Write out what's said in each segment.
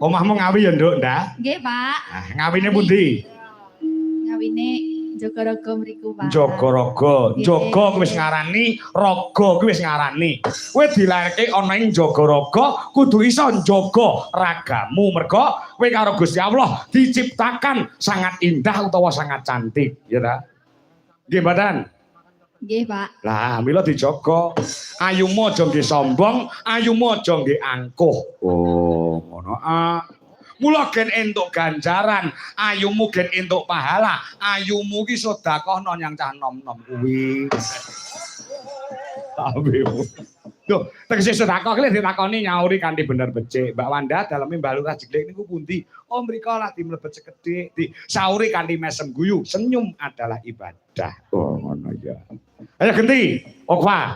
Omahmu Ngawi ya, Nduk, ndak? Nggih, Pak. Nah, ngawine pundi? Ngawine Jogorogo mriku, Pak. Jogorogo. Jogo kuwi wis ngarani, raga kuwi wis ngarani. Kowe dilairke ana ing Jogorogo kudu iso njaga ragamu mergo kowe karo Gusti Allah diciptakan sangat indah utawa sangat cantik, ya ta? Nggih, Mboten? Nggih, Pak. Lah, mila dijaga. Ayumu aja nggih sombong, ayumu aja nggih angkuh. Oh, ngono ah. Mula gen entuk ganjaran, ayumu gen entuk pahala, ayumu ki sedekah nyang cah nom-nom kuwi. Tabimu. Tuh, tegese sedekah ki ditakoni nyauri kanthi bener becik. Mbak Wanda daleme Mbak Lurah Jeglik niku pundi? Oh, mriko lah dimlebet sekedhik, disauri kanthi mesem guyu. Senyum adalah ibadah. Oh, ngono ya. Ayo genti, Okwa.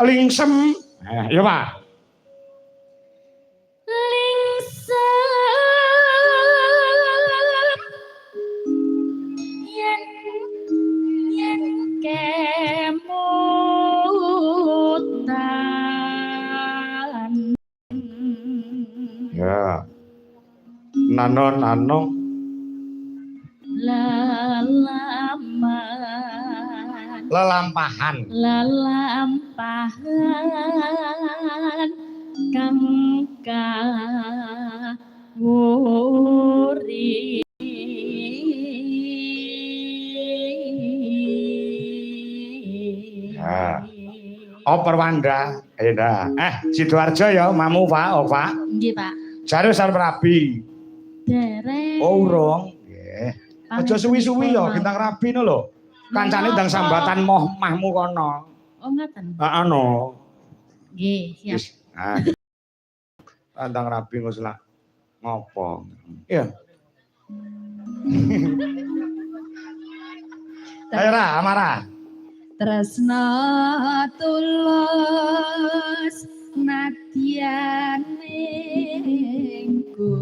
Lingsem. Ya, Pak. Kemutan ya nano lelampahan kang kawuri Oh Perwanda, Sidoarjo ya, mamu Pak, oh Pak. Nggih Pak. Jare Sar Rabi. Dereng. Oh urung. Nggih. Aja suwi-suwi ya, Bintang Rabi no lho. Kancane ndang sambatan mahmu kono. Oh ngoten. Heeh no. Nggih, siap. Bintang Rabi wis lak ngopo. Iya. Ayo Ra, Amara. Tresna tulus nadyan minggu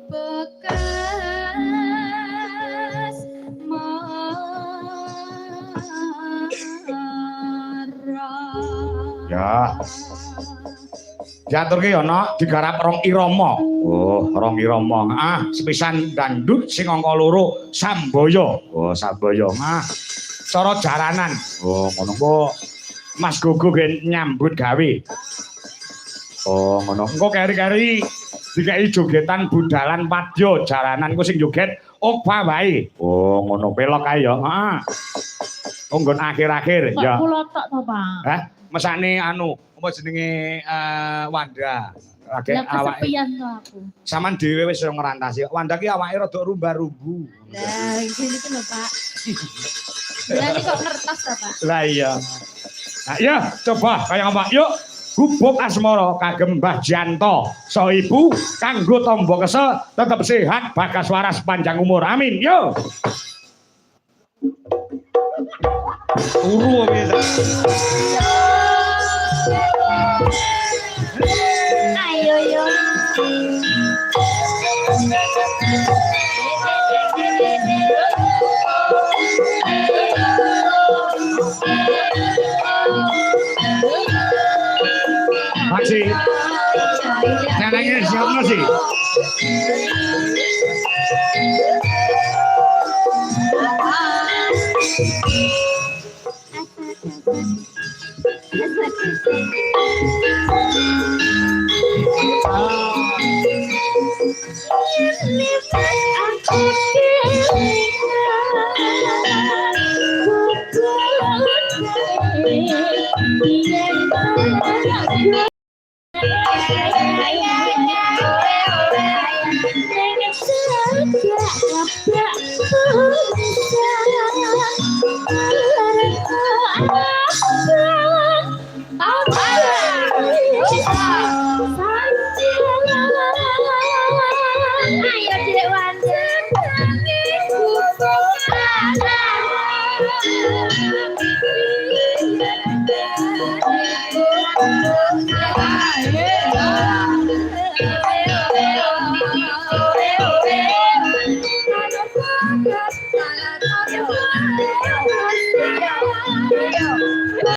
bekas marah. Ya. Diaturke ya ana digarap rong irama. Oh, rong irama. Sepisan dangdut sing angka loro Sambaya. Oh, Sambaya. Cara jaranan. Oh, ngono kok. Mas Gogo gen nyambut gawe. Oh, ngono. Engko keri-keri dikai jogetan budalan padya jaranan ku sing joget Okwa wae. Oh, ngono pelok kae ya. Heeh. Oh, nggon akhir-akhir ya. Kok kula tok to, Pak? Hah? Mesane anu, apa jenenge Wanda. Lagi awake. Kesepian to aku. Saman dhewe wis ngrantasi. Wanda ki awake rada rumba-rumbu. Lah, iki lho, Pak. Lah iki kok ngertos to, Pak? Lah iya. Nah, ya, coba kaya apa? Yuk, gubuk asmara kagem Mbah Janto. So ibu kanggo tombo kesel tetep sehat bagas waras panjang umur. Amin. Yo. Turu bisa. Ayo yo. Masih. Caranya siapa sih?